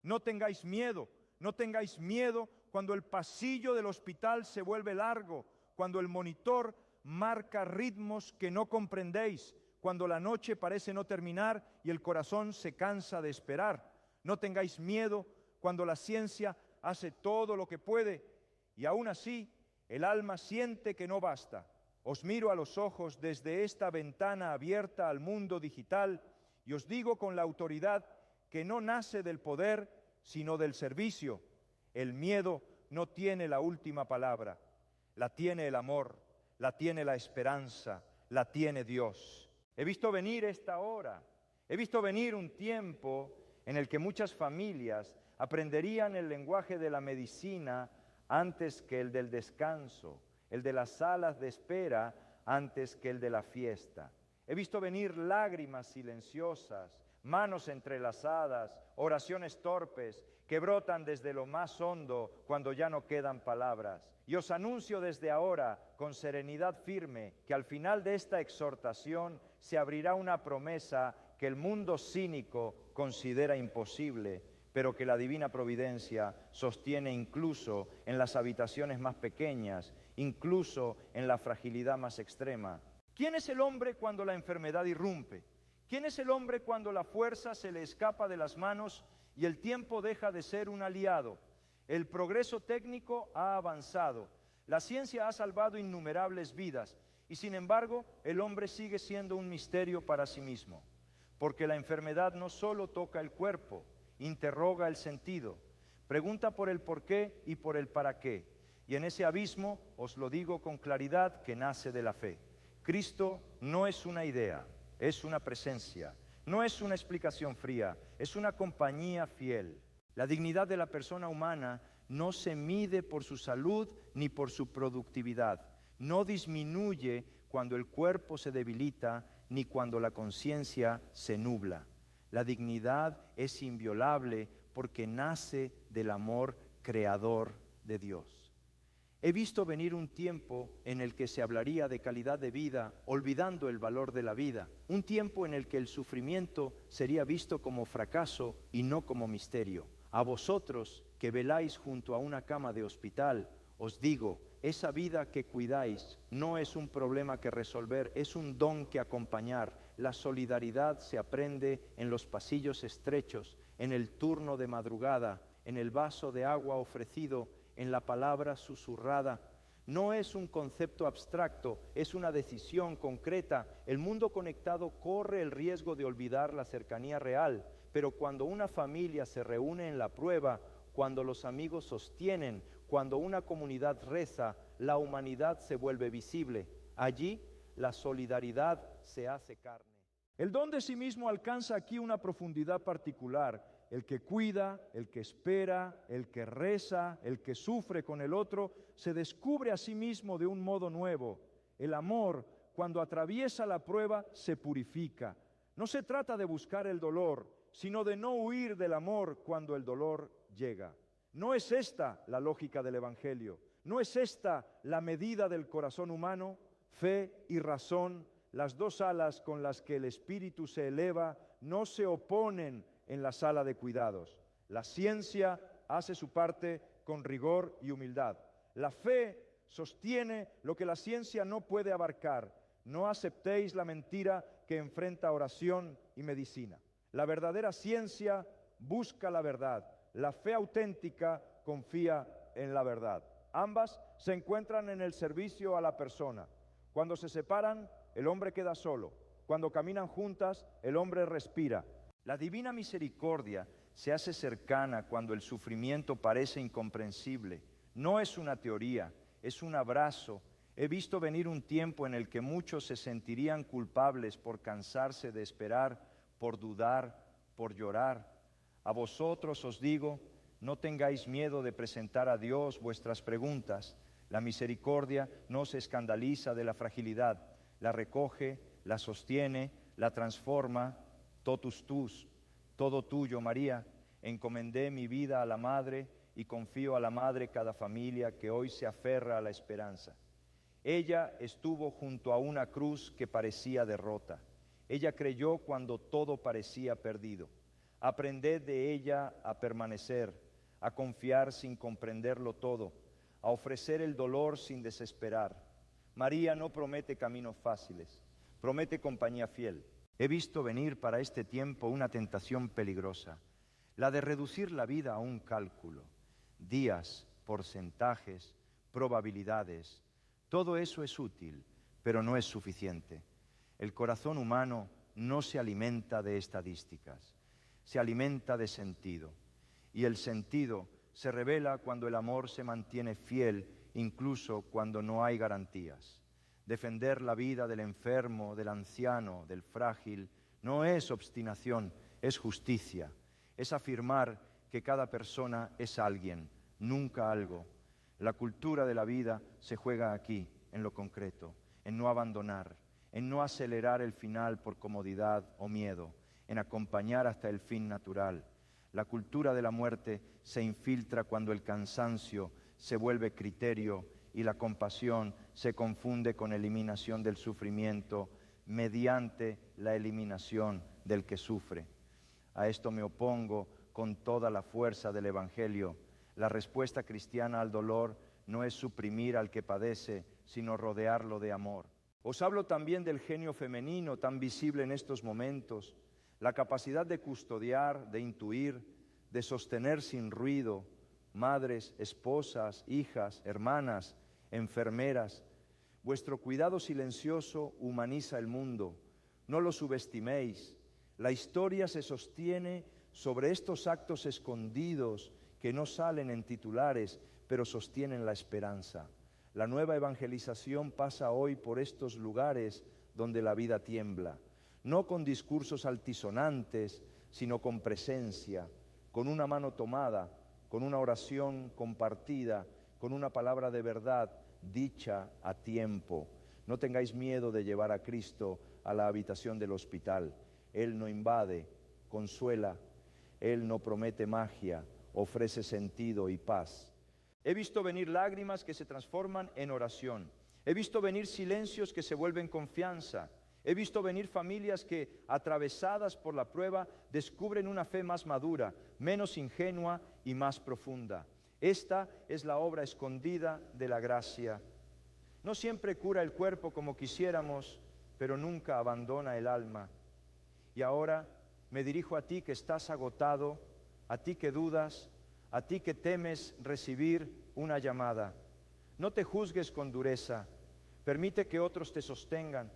No tengáis miedo, no tengáis miedo cuando el pasillo del hospital se vuelve largo, cuando el monitor marca ritmos que no comprendéis, cuando la noche parece no terminar y el corazón se cansa de esperar. No tengáis miedo cuando la ciencia hace todo lo que puede y aún así el alma siente que no basta. Os miro a los ojos desde esta ventana abierta al mundo digital y os digo con la autoridad que no nace del poder, sino del servicio. El miedo no tiene la última palabra, la tiene el amor, la tiene la esperanza, la tiene Dios. He visto venir esta hora, he visto venir un tiempo en el que muchas familias aprenderían el lenguaje de la medicina antes que el del descanso, el de las salas de espera antes que el de la fiesta. He visto venir lágrimas silenciosas, manos entrelazadas, oraciones torpes que brotan desde lo más hondo cuando ya no quedan palabras. Y os anuncio desde ahora, con serenidad firme, que al final de esta exhortación se abrirá una promesa que el mundo cínico considera imposible, pero que la divina providencia sostiene incluso en las habitaciones más pequeñas, incluso en la fragilidad más extrema. ¿Quién es el hombre cuando la enfermedad irrumpe? ¿Quién es el hombre cuando la fuerza se le escapa de las manos y el tiempo deja de ser un aliado? El progreso técnico ha avanzado, la ciencia ha salvado innumerables vidas y sin embargo el hombre sigue siendo un misterio para sí mismo, porque la enfermedad no solo toca el cuerpo, interroga el sentido, pregunta por el por qué y por el para qué, y en ese abismo os lo digo con claridad que nace de la fe. Cristo no es una idea, es una presencia, no es una explicación fría, es una compañía fiel. La dignidad de la persona humana no se mide por su salud ni por su productividad, no disminuye cuando el cuerpo se debilita ni cuando la conciencia se nubla. La dignidad es inviolable porque nace del amor creador de Dios. He visto venir un tiempo en el que se hablaría de calidad de vida, olvidando el valor de la vida. Un tiempo en el que el sufrimiento sería visto como fracaso y no como misterio. A vosotros que veláis junto a una cama de hospital, os digo, esa vida que cuidáis no es un problema que resolver, es un don que acompañar. La solidaridad se aprende en los pasillos estrechos, en el turno de madrugada, en el vaso de agua ofrecido, en la palabra susurrada. No es un concepto abstracto, es una decisión concreta. El mundo conectado corre el riesgo de olvidar la cercanía real, pero cuando una familia se reúne en la prueba, cuando los amigos sostienen, cuando una comunidad reza, la humanidad se vuelve visible. Allí la solidaridad se hace carne. El don de sí mismo alcanza aquí una profundidad particular. El que cuida, el que espera, el que reza, el que sufre con el otro, se descubre a sí mismo de un modo nuevo. El amor, cuando atraviesa la prueba, se purifica. No se trata de buscar el dolor, sino de no huir del amor cuando el dolor llega. No es esta la lógica del Evangelio, no es esta la medida del corazón humano, fe y razón, las dos alas con las que el espíritu se eleva, no se oponen en la sala de cuidados. La ciencia hace su parte con rigor y humildad. La fe sostiene lo que la ciencia no puede abarcar. No aceptéis la mentira que enfrenta oración y medicina. La verdadera ciencia busca la verdad. La fe auténtica confía en la verdad. Ambas se encuentran en el servicio a la persona. Cuando se separan, el hombre queda solo. Cuando caminan juntas, el hombre respira. La divina misericordia se hace cercana cuando el sufrimiento parece incomprensible. No es una teoría, es un abrazo. He visto venir un tiempo en el que muchos se sentirían culpables por cansarse de esperar, por dudar, por llorar. A vosotros os digo, no tengáis miedo de presentar a Dios vuestras preguntas. La misericordia no se escandaliza de la fragilidad, la recoge, la sostiene, la transforma. Totus tus, todo tuyo, María. Encomendé mi vida a la Madre y confío a la Madre cada familia que hoy se aferra a la esperanza. Ella estuvo junto a una cruz que parecía derrota. Ella creyó cuando todo parecía perdido. Aprended de ella a permanecer, a confiar sin comprenderlo todo, a ofrecer el dolor sin desesperar. María no promete caminos fáciles, promete compañía fiel. He visto venir para este tiempo una tentación peligrosa, la de reducir la vida a un cálculo, días, porcentajes, probabilidades. Todo eso es útil, pero no es suficiente. El corazón humano no se alimenta de estadísticas, se alimenta de sentido. Y el sentido se revela cuando el amor se mantiene fiel, incluso cuando no hay garantías. Defender la vida del enfermo, del anciano, del frágil, no es obstinación, es justicia. Es afirmar que cada persona es alguien, nunca algo. La cultura de la vida se juega aquí, en lo concreto, en no abandonar, en no acelerar el final por comodidad o miedo, en acompañar hasta el fin natural. La cultura de la muerte se infiltra cuando el cansancio se vuelve criterio y la compasión se confunde con eliminación del sufrimiento mediante la eliminación del que sufre. A esto me opongo con toda la fuerza del Evangelio. La respuesta cristiana al dolor no es suprimir al que padece, sino rodearlo de amor. Os hablo también del genio femenino tan visible en estos momentos, la capacidad de custodiar, de intuir, de sostener sin ruido, madres, esposas, hijas, hermanas, enfermeras. Vuestro cuidado silencioso humaniza el mundo. No lo subestiméis. La historia se sostiene sobre estos actos escondidos que no salen en titulares, pero sostienen la esperanza. La nueva evangelización pasa hoy por estos lugares donde la vida tiembla, no con discursos altisonantes, sino con presencia, con una mano tomada, con una oración compartida, con una palabra de verdad dicha a tiempo. No tengáis miedo de llevar a Cristo a la habitación del hospital. Él no invade, consuela. Él no promete magia, ofrece sentido y paz. He visto venir lágrimas que se transforman en oración. He visto venir silencios que se vuelven confianza. He visto venir familias que, atravesadas por la prueba, descubren una fe más madura, menos ingenua y más profunda. Esta es la obra escondida de la gracia. No siempre cura el cuerpo como quisiéramos, pero nunca abandona el alma. Y ahora me dirijo a ti que estás agotado, a ti que dudas, a ti que temes recibir una llamada. No te juzgues con dureza, permite que otros te sostengan,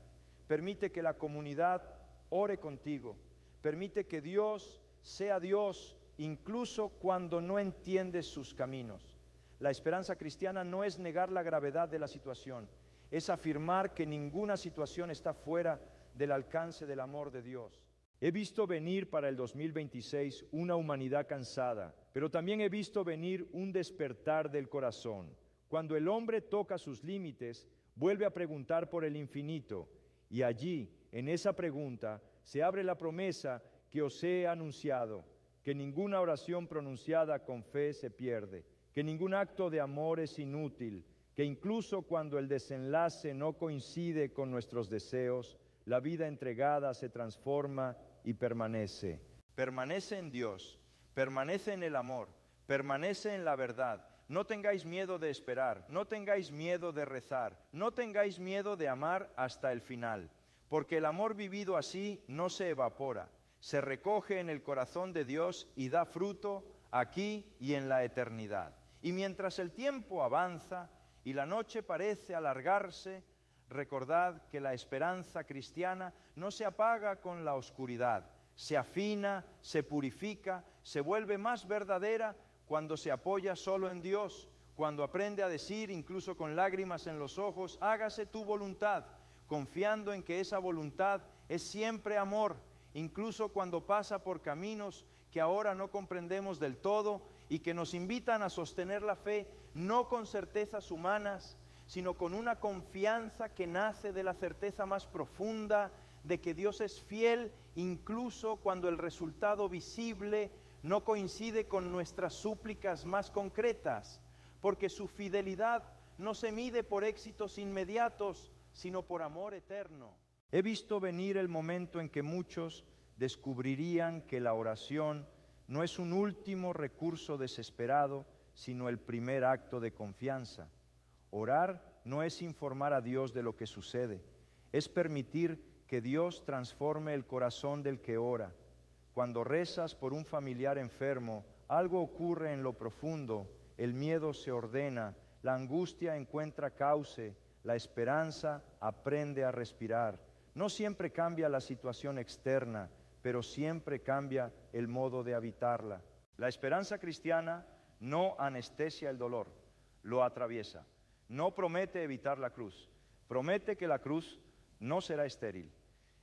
permite que la comunidad ore contigo, permite que Dios sea Dios incluso cuando no entiendes sus caminos. La esperanza cristiana no es negar la gravedad de la situación, es afirmar que ninguna situación está fuera del alcance del amor de Dios. He visto venir para el 2026 una humanidad cansada, pero también he visto venir un despertar del corazón. Cuando el hombre toca sus límites, vuelve a preguntar por el infinito, y allí, en esa pregunta, se abre la promesa que os he anunciado, que ninguna oración pronunciada con fe se pierde, que ningún acto de amor es inútil, que incluso cuando el desenlace no coincide con nuestros deseos, la vida entregada se transforma y permanece. Permanece en Dios, permanece en el amor, permanece en la verdad. No tengáis miedo de esperar, no tengáis miedo de rezar, no tengáis miedo de amar hasta el final, porque el amor vivido así no se evapora, se recoge en el corazón de Dios y da fruto aquí y en la eternidad. Y mientras el tiempo avanza y la noche parece alargarse, recordad que la esperanza cristiana no se apaga con la oscuridad, se afina, se purifica, se vuelve más verdadera cuando se apoya solo en Dios, cuando aprende a decir, incluso con lágrimas en los ojos, hágase tu voluntad, confiando en que esa voluntad es siempre amor, incluso cuando pasa por caminos que ahora no comprendemos del todo y que nos invitan a sostener la fe no con certezas humanas, sino con una confianza que nace de la certeza más profunda de que Dios es fiel, incluso cuando el resultado visible no coincide con nuestras súplicas más concretas, porque su fidelidad no se mide por éxitos inmediatos, sino por amor eterno. He visto venir el momento en que muchos descubrirían que la oración no es un último recurso desesperado, sino el primer acto de confianza. Orar no es informar a Dios de lo que sucede, es permitir que Dios transforme el corazón del que ora. Cuando rezas por un familiar enfermo, algo ocurre en lo profundo, el miedo se ordena, la angustia encuentra cauce, la esperanza aprende a respirar. No siempre cambia la situación externa, pero siempre cambia el modo de habitarla. La esperanza cristiana no anestesia el dolor, lo atraviesa. No promete evitar la cruz, promete que la cruz no será estéril.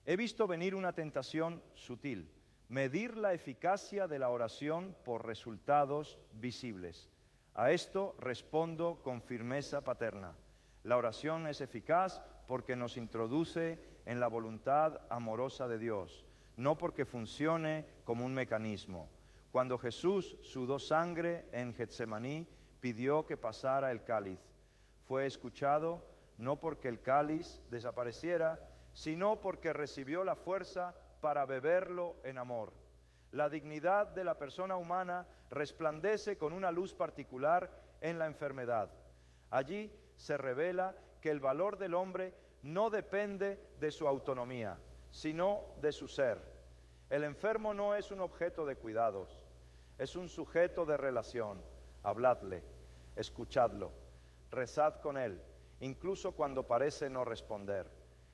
He visto venir una tentación sutil, medir la eficacia de la oración por resultados visibles. A esto respondo con firmeza paterna. La oración es eficaz porque nos introduce en la voluntad amorosa de Dios, no porque funcione como un mecanismo. Cuando Jesús sudó sangre en Getsemaní, pidió que pasara el cáliz. Fue escuchado no porque el cáliz desapareciera, sino porque recibió la fuerza para beberlo en amor. La dignidad de la persona humana resplandece con una luz particular en la enfermedad. Allí se revela que el valor del hombre no depende de su autonomía, sino de su ser. El enfermo no es un objeto de cuidados, es un sujeto de relación. Habladle, escuchadlo, rezad con él, incluso cuando parece no responder.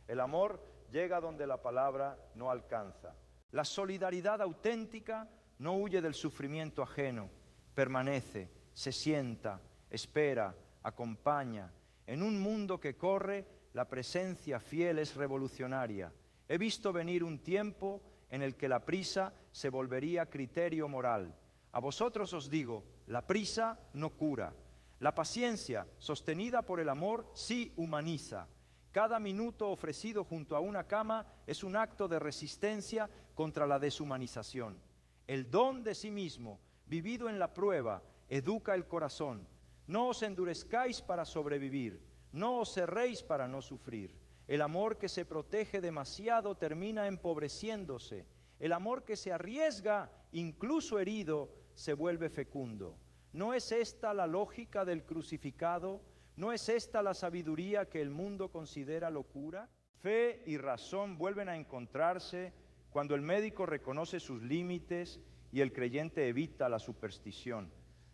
El amor llega donde la palabra no alcanza. La solidaridad auténtica no huye del sufrimiento ajeno, permanece, se sienta, espera, acompaña. En un mundo que corre, la presencia fiel es revolucionaria. He visto venir un tiempo en el que la prisa se volvería criterio moral. A vosotros os digo, la prisa no cura. La paciencia, sostenida por el amor, sí humaniza. Cada minuto ofrecido junto a una cama es un acto de resistencia contra la deshumanización. El don de sí mismo, vivido en la prueba, educa el corazón. No os endurezcáis para sobrevivir, no os cerréis para no sufrir. El amor que se protege demasiado termina empobreciéndose. El amor que se arriesga, incluso herido, se vuelve fecundo. ¿No es esta la lógica del crucificado? ¿No es esta la sabiduría que el mundo considera locura? Fe y razón vuelven a encontrarse cuando el médico reconoce sus límites y el creyente evita la superstición.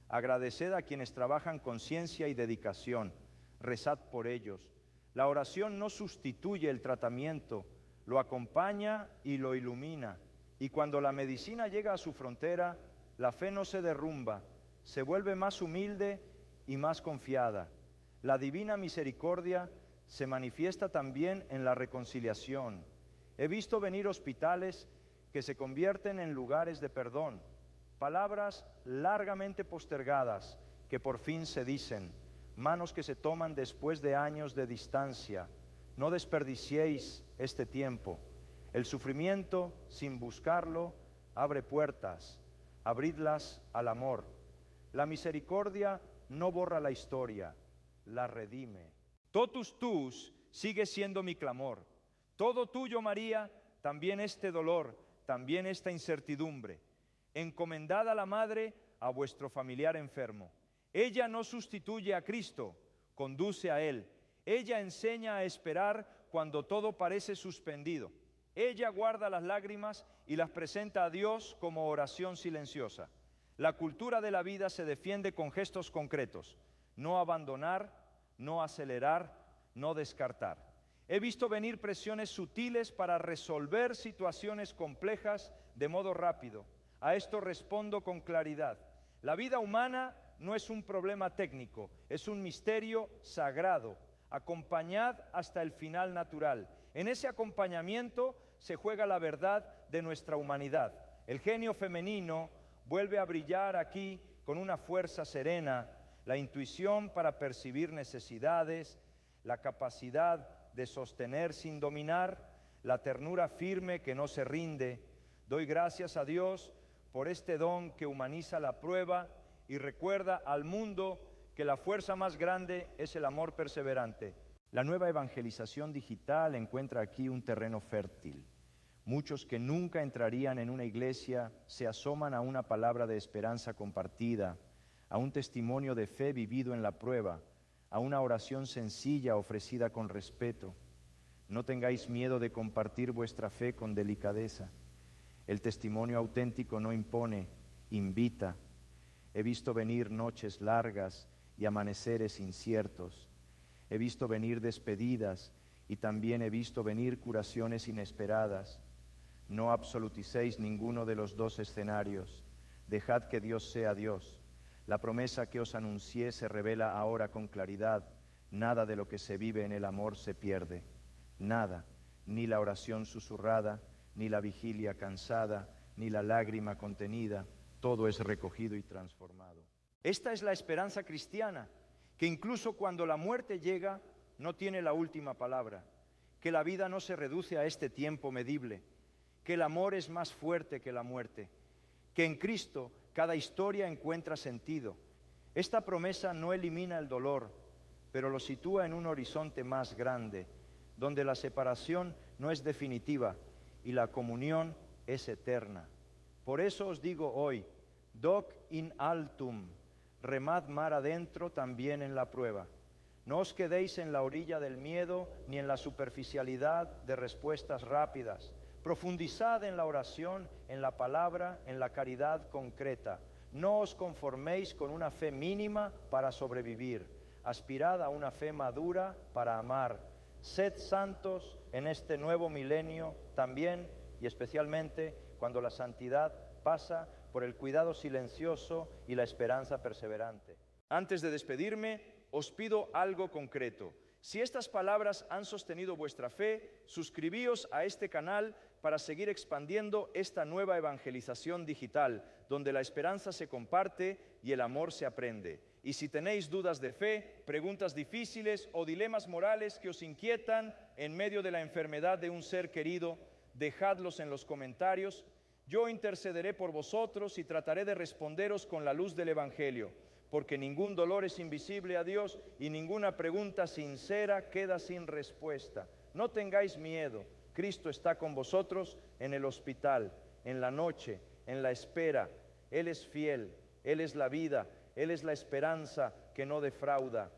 Agradeced a quienes trabajan con ciencia y dedicación. Rezad por ellos. La oración no sustituye el tratamiento, lo acompaña y lo ilumina. Y cuando la medicina llega a su frontera, la fe no se derrumba, se vuelve más humilde y más confiada. La divina misericordia se manifiesta también en la reconciliación. He visto venir hospitales que se convierten en lugares de perdón, palabras largamente postergadas que por fin se dicen, manos que se toman después de años de distancia. No desperdiciéis este tiempo. El sufrimiento, sin buscarlo, abre puertas, abridlas al amor. La misericordia no borra la historia, la redime. Totus tus sigue siendo mi clamor. Todo tuyo, María, también este dolor, también esta incertidumbre. Encomendad a la madre a vuestro familiar enfermo. Ella no sustituye a Cristo, conduce a Él. Ella enseña a esperar cuando todo parece suspendido. Ella guarda las lágrimas y las presenta a Dios como oración silenciosa. La cultura de la vida se defiende con gestos concretos. No abandonar, no acelerar, no descartar. He visto venir presiones sutiles para resolver situaciones complejas de modo rápido. A esto respondo con claridad. La vida humana no es un problema técnico, es un misterio sagrado. Acompañad hasta el final natural. En ese acompañamiento se juega la verdad de nuestra humanidad. El genio femenino vuelve a brillar aquí con una fuerza serena, la intuición para percibir necesidades, la capacidad de sostener sin dominar, la ternura firme que no se rinde. Doy gracias a Dios por este don que humaniza la prueba y recuerda al mundo que la fuerza más grande es el amor perseverante. La nueva evangelización digital encuentra aquí un terreno fértil. Muchos que nunca entrarían en una iglesia se asoman a una palabra de esperanza compartida, a un testimonio de fe vivido en la prueba, a una oración sencilla ofrecida con respeto. No tengáis miedo de compartir vuestra fe con delicadeza. El testimonio auténtico no impone, invita. He visto venir noches largas y amaneceres inciertos. He visto venir despedidas y también he visto venir curaciones inesperadas. No absoluticéis ninguno de los dos escenarios. Dejad que Dios sea Dios. La promesa que os anuncié se revela ahora con claridad. Nada de lo que se vive en el amor se pierde. Nada, ni la oración susurrada, ni la vigilia cansada, ni la lágrima contenida. Todo es recogido y transformado. Esta es la esperanza cristiana, que incluso cuando la muerte llega, no tiene la última palabra, que la vida no se reduce a este tiempo medible, que el amor es más fuerte que la muerte, que en Cristo cada historia encuentra sentido. Esta promesa no elimina el dolor, pero lo sitúa en un horizonte más grande, donde la separación no es definitiva y la comunión es eterna. Por eso os digo hoy, doc in altum, remad mar adentro también en la prueba. No os quedéis en la orilla del miedo ni en la superficialidad de respuestas rápidas. Profundizad en la oración, en la palabra, en la caridad concreta. No os conforméis con una fe mínima para sobrevivir. Aspirad a una fe madura para amar. Sed santos en este nuevo milenio también y especialmente cuando la santidad pasa por el cuidado silencioso y la esperanza perseverante. Antes de despedirme, os pido algo concreto. Si estas palabras han sostenido vuestra fe, suscribíos a este canal para seguir expandiendo esta nueva evangelización digital, donde la esperanza se comparte y el amor se aprende. Y si tenéis dudas de fe, preguntas difíciles o dilemas morales que os inquietan en medio de la enfermedad de un ser querido, dejadlos en los comentarios. Yo intercederé por vosotros y trataré de responderos con la luz del Evangelio, porque ningún dolor es invisible a Dios y ninguna pregunta sincera queda sin respuesta. No tengáis miedo, Cristo está con vosotros en el hospital, en la noche, en la espera. Él es fiel, Él es la vida, Él es la esperanza que no defrauda.